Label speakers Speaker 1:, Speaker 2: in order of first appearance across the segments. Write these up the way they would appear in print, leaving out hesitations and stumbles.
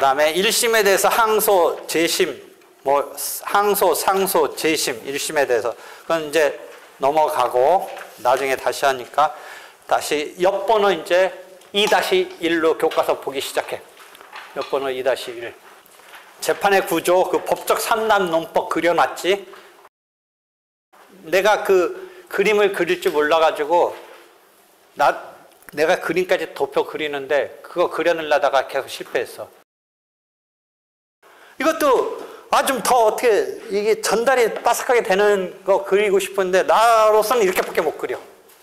Speaker 1: 그다음에 1심에 대해서 항소, 재심, 뭐 항소, 상소, 재심, 1심에 대해서 그건 이제 넘어가고 나중에 다시 하니까 다시 옆번호 이제 2-1로 교과서 보기 시작해. 옆번호 2-1. 재판의 구조, 그 법적 삼단 논법 그려놨지. 내가 그 그림을 그릴 줄 몰라가지고 내가 그림까지 도표 그리는데 그거 그려내려다가 계속 실패했어. 이것도 좀 더 어떻게 이게 전달이 빠삭하게 되는 거 그리고 싶은데 나로서는 이렇게밖에 못 그려.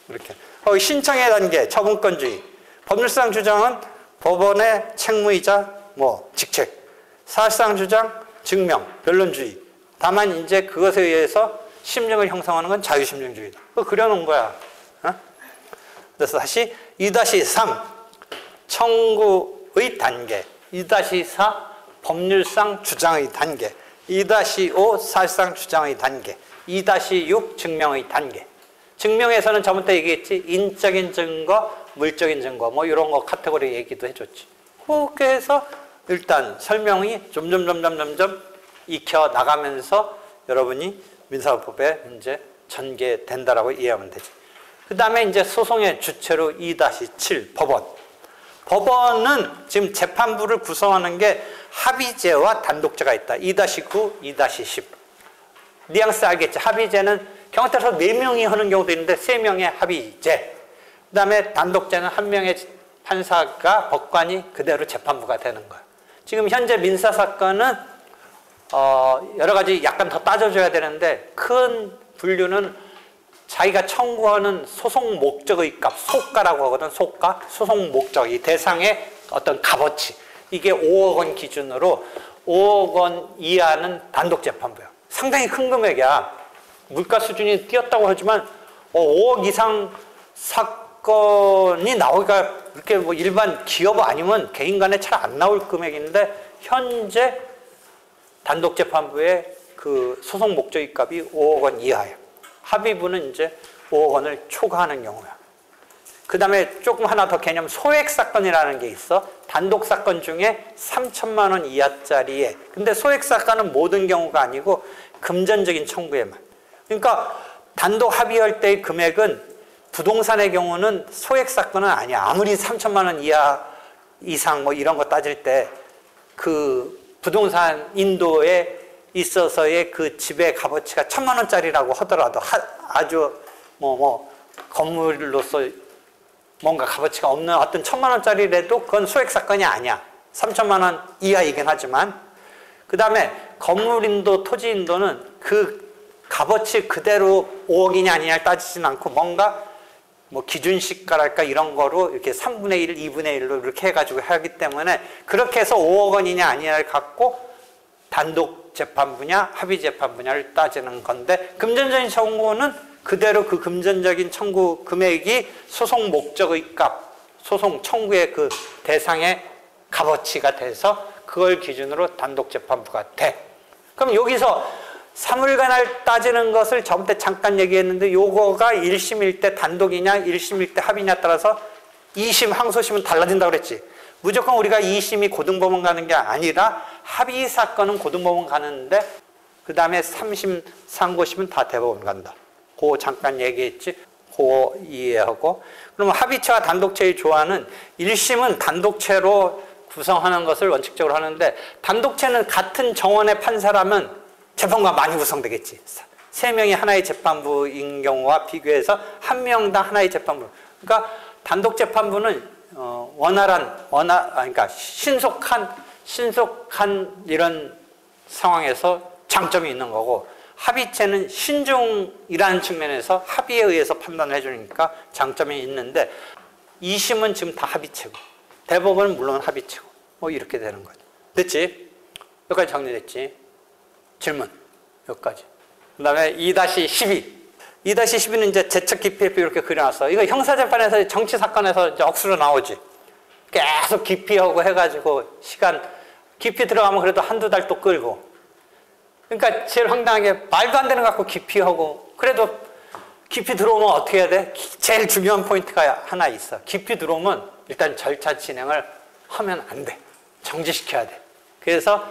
Speaker 1: 이렇게. 신청의 단계, 처분권주의. 법률상 주장은 법원의 책무이자 뭐 직책. 사실상 주장, 증명, 변론주의. 다만 이제 그것에 의해서 심증을 형성하는 건 자유심증주의다. 그거 그려놓은 거야. 어? 그래서 다시 2-3 청구의 단계, 2-4 법률상 주장의 단계, 2-5 사실상 주장의 단계, 2-6 증명의 단계. 증명에서는 저번에 얘기했지. 인적인 증거, 물적인 증거 뭐 이런 거 카테고리 얘기도 해줬지. 그렇게 해서 일단 설명이 점점 익혀 나가면서 여러분이 민사법에 이제 전개된다라고 이해하면 되지. 그 다음에 이제 소송의 주체로 2-7 법원. 법원은 지금 재판부를 구성하는 게 합의제와 단독제가 있다. 2-9, 2-10. 뉘앙스 알겠지? 합의제는 경우 따라서 4명이 하는 경우도 있는데 3명의 합의제. 그 다음에 단독제는 1명의 판사가 법관이 그대로 재판부가 되는 거야. 지금 현재 민사사건은 여러 가지 약간 더 따져줘야 되는데 큰 분류는 자기가 청구하는 소송 목적의 값, 소가라고 하거든. 소가, 소송 목적, 이 대상의 어떤 값어치. 이게 5억 원 기준으로 5억 원 이하는 단독재판부야. 상당히 큰 금액이야. 물가 수준이 뛰었다고 하지만 5억 이상 사건이 나오기가 이렇게 뭐 일반 기업 아니면 개인 간에 잘 안 나올 금액인데 현재 단독재판부의 그 소송 목적의 값이 5억 원 이하예요. 합의부는 이제 5억 원을 초과하는 경우야. 그 다음에 조금 하나 더 개념, 소액사건이라는 게 있어. 단독사건 중에 3천만 원 이하짜리에. 근데 소액사건은 모든 경우가 아니고 금전적인 청구에만. 그러니까 단독 합의할 때의 금액은 부동산의 경우는 소액사건은 아니야. 아무리 3천만 원 이하 이상 뭐 이런 거 따질 때 그 부동산 인도에 있어서의 그 집의 값어치가 1,000만 원짜리라고 하더라도 아주 건물로서 뭔가 값어치가 없는 어떤 1,000만 원짜리라도 그건 소액 사건이 아니야. 3천만 원 이하이긴 하지만. 그 다음에 건물 인도, 토지 인도는 그 값어치 그대로 5억이냐 아니냐를 따지진 않고 뭔가 뭐 기준시가랄까 이런 거로 이렇게 3분의 1, 2분의 1로 이렇게 해가지고 하기 때문에 그렇게 해서 5억 원이냐 아니냐를 갖고 단독 재판부냐 합의 재판부냐를 따지는 건데 금전적인 청구는 그대로 그 금전적인 청구 금액이 소송 목적의 값, 소송 청구의 그 대상의 값어치가 돼서 그걸 기준으로 단독 재판부가 돼. 그럼 여기서 사물간을 따지는 것을 저번에 잠깐 얘기했는데 요거가 1심일 때 단독이냐 1심일 때 합의냐 따라서 2심 항소심은 달라진다고 그랬지. 무조건 우리가 2심이 고등법원 가는 게 아니라 합의 사건은 고등법원 가는데 그 다음에 3심 상고심은 다 대법원 간다. 그거 잠깐 얘기했지. 그거 이해하고. 그러면 합의체와 단독체의 조화는 1심은 단독체로 구성하는 것을 원칙적으로 하는데 단독체는 같은 정원의 판사라면 재판부가 많이 구성되겠지. 3명이 하나의 재판부인 경우와 비교해서 1명당 하나의 재판부. 그러니까 단독 재판부는 그러니까 신속한 이런 상황에서 장점이 있는 거고 합의체는 신중이라는 측면에서 합의에 의해서 판단을 해주니까 장점이 있는데 2심은 지금 다 합의체고 대법원은 물론 합의체고 뭐 이렇게 되는 거죠. 됐지? 여기까지 정리됐지? 질문 여기까지. 그 다음에 2-12. 2-12는 이제 제척 기피협의 이렇게 그려놨어. 이거 형사재판에서 정치사건에서 이제 억수로 나오지. 계속 기피하고 해가지고 시간 기피 들어가면 그래도 한두 달 또 끌고. 그러니까 제일 황당하게 말도 안 되는 거 갖고 기피하고 그래도 기피 들어오면 어떻게 해야 돼? 제일 중요한 포인트가 하나 있어. 기피 들어오면 일단 절차 진행을 하면 안 돼. 정지시켜야 돼. 그래서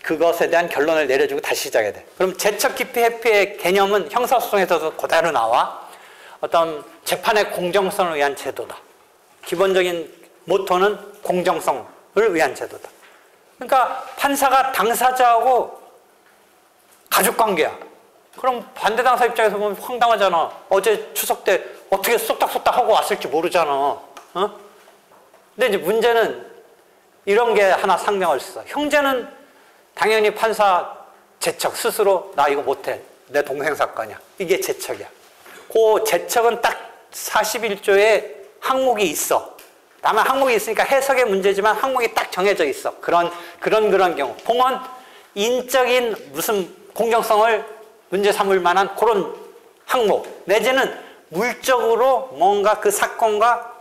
Speaker 1: 그것에 대한 결론을 내려주고 다시 시작해야 돼. 그럼 제척, 기피, 회피의 개념은 형사소송에서도 그대로 나와. 어떤 재판의 공정성을 위한 제도다. 기본적인 모토는 공정성을 위한 제도다. 그러니까 판사가 당사자하고 가족관계야. 그럼 반대 당사 입장에서 보면 황당하잖아. 어제 추석 때 어떻게 쏙닥쏙닥 하고 왔을지 모르잖아. 어? 근데 이제 문제는 이런 게 하나 상정할 수 있어. 형제는 당연히 판사 제척 스스로 나 이거 못해. 내 동생 사건이야. 이게 제척이야. 그 제척은 딱 41조에 항목이 있어. 다만 항목이 있으니까 해석의 문제지만 항목이 딱 정해져 있어. 그런 경우. 보면 인적인 무슨 공정성을 문제 삼을 만한 그런 항목. 내지는 물적으로 뭔가 그 사건과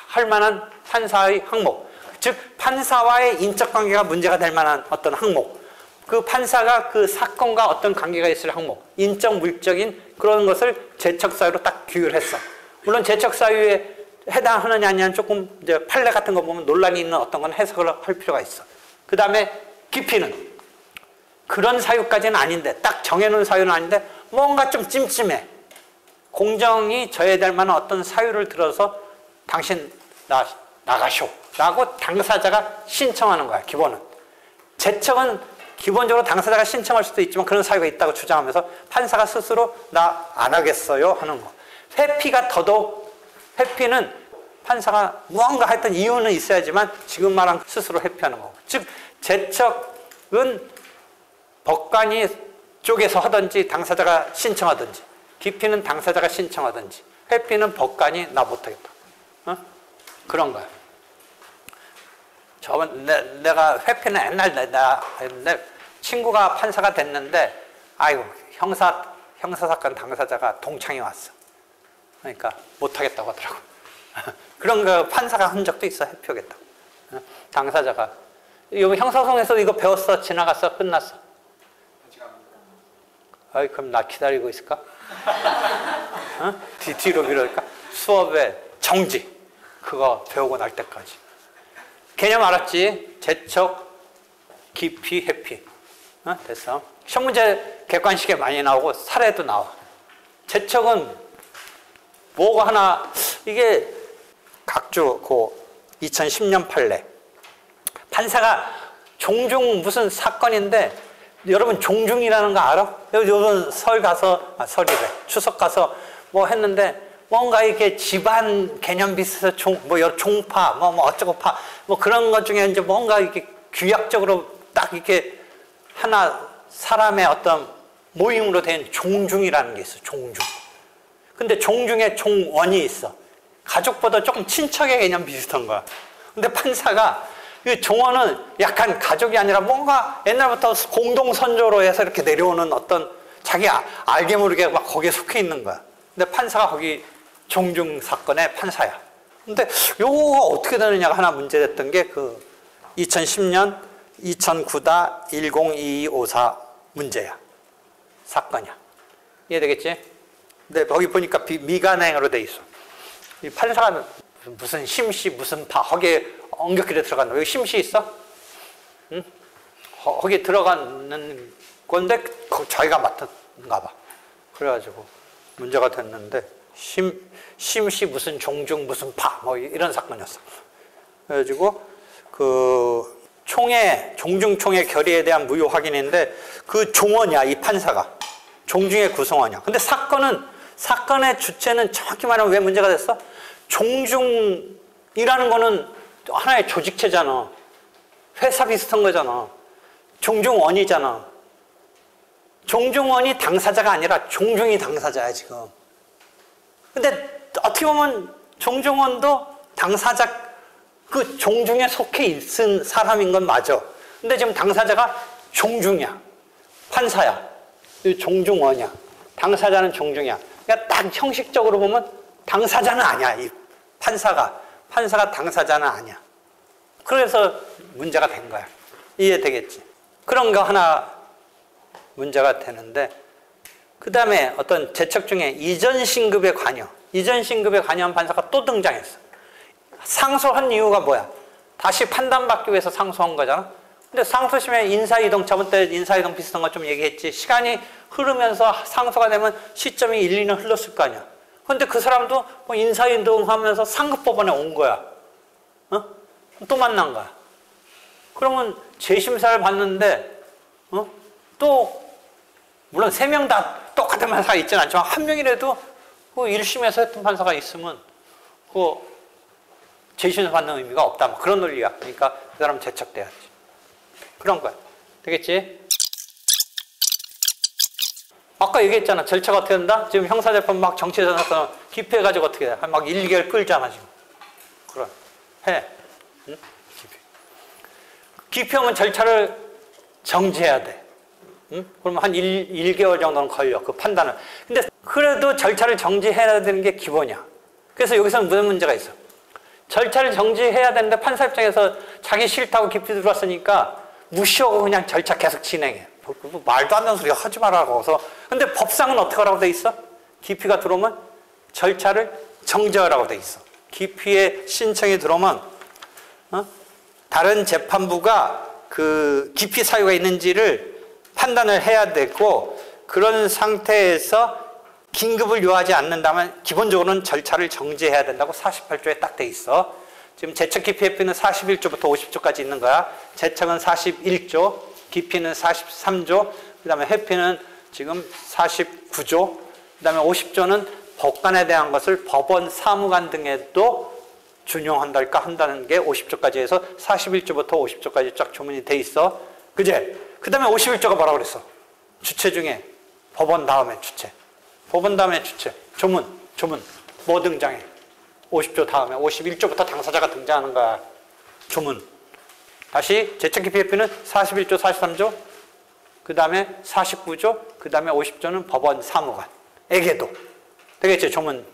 Speaker 1: 할 만한 판사의 항목. 즉 판사와의 인적 관계가 문제가 될 만한 어떤 항목. 그 판사가 그 사건과 어떤 관계가 있을 항목. 인적, 물적인 그런 것을 제척사유로 딱 규율했어. 물론 제척사유에 해당하느냐 아니냐는 조금 이제 판례 같은 거 보면 논란이 있는 어떤 건 해석을 할 필요가 있어. 그 다음에 기피는 그런 사유까지는 아닌데 딱 정해놓은 사유는 아닌데 뭔가 좀 찜찜해. 공정이 져야 만한 어떤 사유를 들어서 당신 나가쇼 라고 당사자가 신청하는 거야. 기본은. 제척은 기본적으로 당사자가 신청할 수도 있지만 그런 사유가 있다고 주장하면서 판사가 스스로 나 안 하겠어요 하는 거. 회피가 더더욱 회피는 판사가 무언가 하여튼 이유는 있어야지만 지금 말한 스스로 회피하는 거고. 즉 제척은 법관이 쪽에서 하든지 당사자가 신청하든지, 기피는 당사자가 신청하든지, 회피는 법관이 나 못하겠다. 어? 그런 거야. 내가 회피는 옛날 내 친구가 판사가 됐는데, 아이고 형사사건 당사자가 동창이 왔어. 그러니까 못하겠다고 하더라고. 그런 거 판사가 한 적도 있어. 회피하겠다고. 당사자가 이거 형사소송에서 이거 배웠어? 지나갔어? 끝났어? 아이, 그럼 나 기다리고 있을까? 어? 뒤로 미룰까? 수업의 정지. 그거 배우고 날 때까지. 개념 알았지? 제척, 기피, 회피. 어? 됐어. 시험 문제 객관식에 많이 나오고 사례도 나와. 제척은 뭐가 하나, 이게 각주 2010년 판례. 판사가 종중 무슨 사건인데 여러분 종중이라는 거 알아? 요즘 설이래. 추석 가서 뭐 했는데 뭔가 이렇게 집안 개념 비슷해서 종파, 뭐 어쩌고파, 뭐 그런 것 중에 이제 뭔가 이렇게 규약적으로 딱 이렇게 하나 사람의 어떤 모임으로 된 종중이라는 게 있어. 종중. 근데 종중에 종원이 있어. 가족보다 조금 친척의 개념 비슷한 거야. 근데 판사가 이 종원은 약간 가족이 아니라 뭔가 옛날부터 공동선조로 해서 이렇게 내려오는 어떤 자기 알게 모르게 막 거기에 속해 있는 거야. 근데 판사가 거기 종중 사건의 판사야. 근데 요거가 어떻게 되느냐가 하나 문제됐던 게 그 2010년 2009-102254 문제야. 사건이야. 이해되겠지? 근데 거기 보니까 미간행으로 돼 있어. 이 판사가 무슨 심시 무슨 파 거기에 엉겹길에 들어간다. 여기 심시 있어? 응? 거기에 들어가는 건데 자기가 맡았는가 봐. 그래가지고 문제가 됐는데 심시 무슨 종중 무슨 파 뭐 이런 사건이었어. 그래가지고 그 종중총회 결의에 대한 무효 확인인데 그 종원이야. 이 판사가 종중의 구성원이야. 근데 사건의 주체는 정확히 말하면 왜 문제가 됐어? 종중이라는 거는 하나의 조직체잖아. 회사 비슷한 거잖아. 종중원이잖아. 종중원이 당사자가 아니라 종중이 당사자야 지금. 근데 어떻게 보면 종중원도 당사자 그 종중에 속해 있은 사람인 건 맞아. 근데 지금 당사자가 종중이야. 판사야. 종중원이야. 당사자는 종중이야. 그러니까 딱 형식적으로 보면 당사자는 아니야. 이 판사가 당사자는 아니야. 그래서 문제가 된 거야. 이해되겠지? 그런 거 하나 문제가 되는데 그 다음에 어떤 제척 중에 이전 신급에 관여한 판사가 또 등장했어. 상소한 이유가 뭐야? 다시 판단받기 위해서 상소한 거잖아. 근데 상수시면 인사이동, 저번 때 인사이동 비슷한 거 좀 얘기했지. 시간이 흐르면서 상수가 되면 시점이 1, 2년 흘렀을 거 아니야. 근데 그 사람도 뭐 인사이동 하면서 상급법원에 온 거야. 어? 또 만난 거야. 그러면 재심사를 받는데, 또, 물론 3명 다 똑같은 판사가 있지는 않지만, 한 명이라도 그 1심에서 했던 판사가 있으면, 그 재심사 받는 의미가 없다. 뭐 그런 논리야. 그러니까 그 사람 제척돼야지. 그런 거야. 되겠지? 아까 얘기했잖아. 절차가 어떻게 된다? 지금 형사재판 막 정치재판 기피해가지고 어떻게 돼? 막 1, 2개월 끌잖아, 지금. 그럼. 해. 응? 기피하면 절차를 정지해야 돼. 응? 그러면 한 1개월 정도는 걸려, 그 판단을. 근데 그래도 절차를 정지해야 되는 게 기본이야. 그래서 여기서는 무슨 문제가 있어? 절차를 정지해야 되는데 판사 입장에서 자기 싫다고 기피 들어왔으니까 무시하고 그냥 절차 계속 진행해. 뭐 말도 안 되는 소리 하지 말라고 해서. 근데 법상은 어떻게 하라고 돼 있어? 기피가 들어오면 절차를 정지하라고 돼 있어. 기피의 신청이 들어오면 다른 재판부가 그 기피 사유가 있는지를 판단을 해야 되고, 그런 상태에서 긴급을 요하지 않는다면 기본적으로는 절차를 정지해야 된다고 48조에 딱 돼 있어. 지금 제척 기피 회피는 41조부터 50조까지 있는 거야. 제척은 41조, 기피는 43조, 그 다음에 회피는 지금 49조, 그 다음에 50조는 법관에 대한 것을 법원 사무관 등에도 준용한달까 한다는 게 50조까지 해서 41조부터 50조까지 쫙 조문이 돼 있어. 그제? 그 다음에 51조가 뭐라고 그랬어? 주체 중에 법원 다음에 주체. 법원 다음에 주체. 조문. 뭐 등장해? 50조 다음에 51조부터 당사자가 등장하는 거야. 조문. 다시 제척 기피 회피는 41조, 43조, 그 다음에 49조, 그 다음에 50조는 법원 사무관에게도. 되겠지? 조문.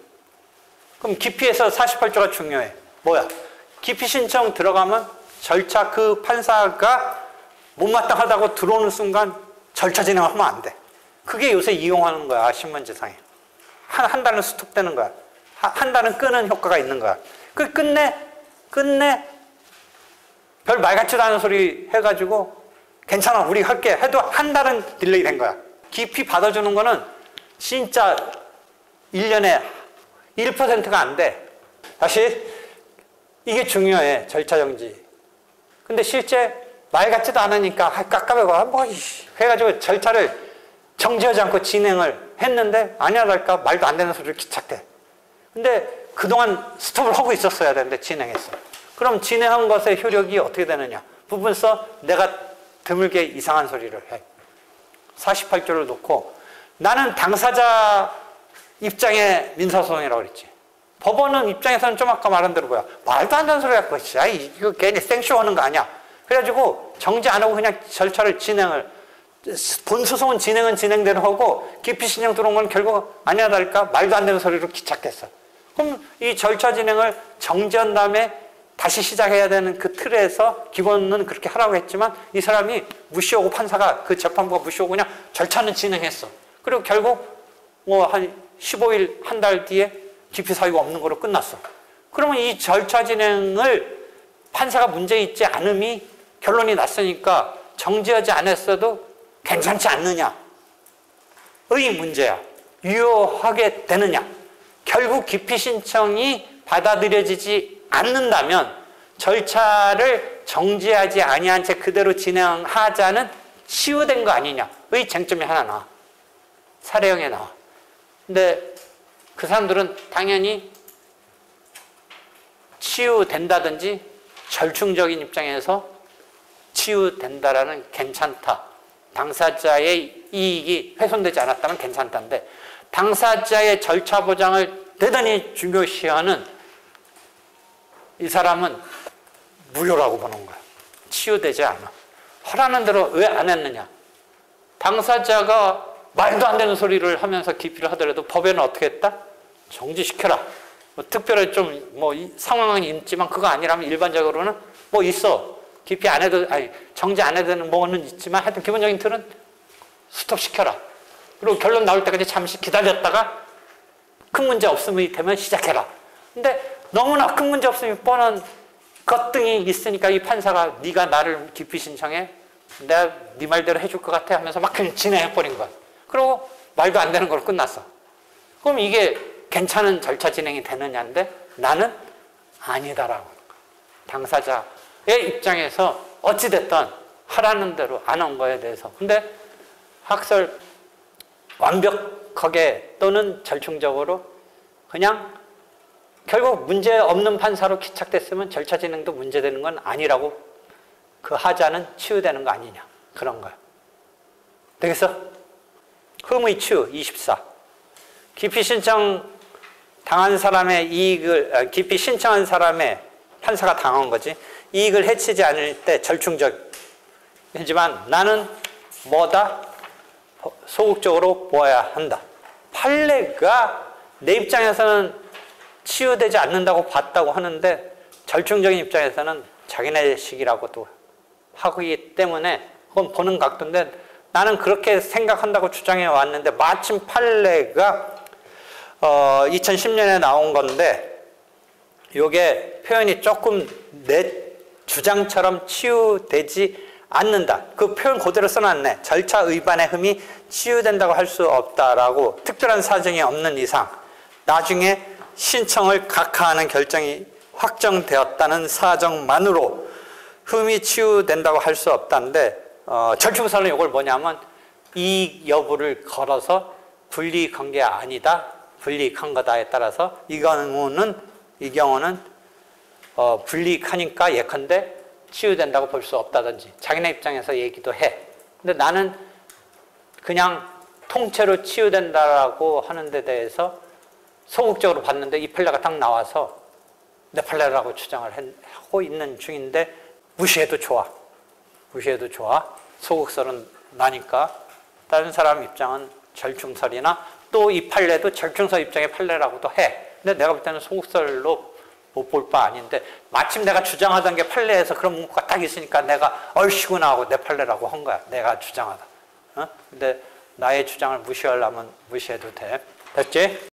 Speaker 1: 그럼 기피에서 48조가 중요해. 뭐야? 기피 신청 들어가면 절차, 그 판사가 못마땅하다고 들어오는 순간 절차 진행을 하면 안 돼. 그게 요새 이용하는 거야, 신문지상에. 한 달은 스톱되는 거야. 한 달은 끄는 효과가 있는 거야. 그 끝내 별 말 같지도 않은 소리 해가지고 괜찮아, 우리 할게 해도 한 달은 딜레이 된 거야. 기피 받아주는 거는 진짜 1년에 1%가 안 돼. 다시 이게 중요해, 절차 정지. 근데 실제 말 같지도 않으니까 깝깝하고 뭐 해가지고 절차를 정지하지 않고 진행을 했는데 아니야 할까 말도 안 되는 소리를 기착돼. 근데 그동안 스톱을 하고 있었어야 되는데 진행했어. 그럼 진행한 것의 효력이 어떻게 되느냐? 부분서 내가 드물게 이상한 소리를 해. 48조를 놓고 나는 당사자 입장의 민사소송이라고 그랬지. 법원은 입장에서는 좀 아까 말한 대로 뭐야? 말도 안 되는 소리 갖고 있지. 이거 괜히 생쇼 하는 거 아니야. 그래가지고 정지 안 하고 그냥 절차를 진행을, 본 소송은 진행은 진행대로 하고 기피 신청 들어온 건 결국 아니야 달까 말도 안 되는 소리로 기착됐어. 그럼 이 절차 진행을 정지한 다음에 다시 시작해야 되는 그 틀에서 기본은 그렇게 하라고 했지만 이 사람이 무시하고, 판사가 그 재판부가 무시하고 그냥 절차는 진행했어. 그리고 결국 뭐 한 15일, 한 달 뒤에 기피 사유가 없는 거로 끝났어. 그러면 이 절차 진행을 판사가 문제 있지 않음이 결론이 났으니까 정지하지 않았어도 괜찮지 않느냐? 의 문제야. 유효하게 되느냐? 결국 기피 신청이 받아들여지지 않는다면 절차를 정지하지 아니한 채 그대로 진행하자는 치유된 거 아니냐의 쟁점이 하나 나와. 사례형에 나와. 근데 그 사람들은 당연히 치유된다든지 절충적인 입장에서 치유된다라는 괜찮다. 당사자의 이익이 훼손되지 않았다면 괜찮다는데, 당사자의 절차 보장을 대단히 중요시하는 이 사람은 무효라고 보는 거야. 치유되지 않아. 하라는 대로 왜 안 했느냐? 당사자가 말도 안 되는 소리를 하면서 기피를 하더라도 법에는 어떻게 했다? 정지시켜라. 뭐 특별히 좀 뭐 상황은 있지만 그거 아니라면 일반적으로는 뭐 있어. 기피 안 해도, 아니, 정지 안 해도 되는 뭐는 있지만 하여튼 기본적인 틀은 스톱시켜라. 그리고 결론 나올 때까지 잠시 기다렸다가 큰 문제 없음이 되면 시작해라. 근데 너무나 큰 문제 없음이 뻔한 거뜬히 있으니까 이 판사가 네가 나를 기피 신청해? 내가 네 말대로 해줄 것 같아 하면서 막 그냥 진행해버린 거야. 그리고 말도 안 되는 걸로 끝났어. 그럼 이게 괜찮은 절차 진행이 되느냐인데 나는 아니다라고. 당사자의 입장에서 어찌됐든 하라는 대로 안 한 거에 대해서. 근데 학설 완벽하게 또는 절충적으로 그냥 결국 문제 없는 판사로 기착됐으면 절차 진행도 문제되는 건 아니라고 그 하자는 치유되는 거 아니냐. 그런 거야. 되겠어? 흠의 치유 24. 기피 신청 당한 사람의 이익을, 기피 신청한 사람의 판사가 당한 거지. 이익을 해치지 않을 때 절충적이지만 나는 뭐다? 소극적으로 보아야 한다. 판례가 내 입장에서는 치유되지 않는다고 봤다고 하는데 절충적인 입장에서는 자기네식이라고도 하기 때문에 그건 보는 각도인데 나는 그렇게 생각한다고 주장해 왔는데 마침 판례가 2010년에 나온 건데 이게 표현이 조금 내 주장처럼 치유되지 않는다. 그 표현 그대로 써놨네. 절차 위반의 흠이 치유된다고 할 수 없다라고 특별한 사정이 없는 이상 나중에 신청을 각하하는 결정이 확정되었다는 사정만으로 흠이 치유된다고 할 수 없다는데 절충선은 이걸 뭐냐면 이 여부를 걸어서 불이익한 게 아니다. 불이익한 거다에 따라서 이 경우는 불이익하니까 예컨대 치유된다고 볼 수 없다든지 자기네 입장에서 얘기도 해. 근데 나는 그냥 통째로 치유된다라고 하는 데 대해서 소극적으로 봤는데 이 판례가 딱 나와서 내 판례라고 주장을 하고 있는 중인데 무시해도 좋아. 무시해도 좋아. 소극설은 나니까 다른 사람 입장은 절충설이나 또 이 판례도 절충설 입장의 판례라고도 해. 근데 내가 볼 때는 소극설로 못 볼 바 아닌데 마침 내가 주장하던 게 판례에서 그런 문구가 딱 있으니까 내가 얼씨구나 하고 내 판례라고 한 거야. 내가 주장하다. 근데 나의 주장을 무시하려면 무시해도 돼. 됐지?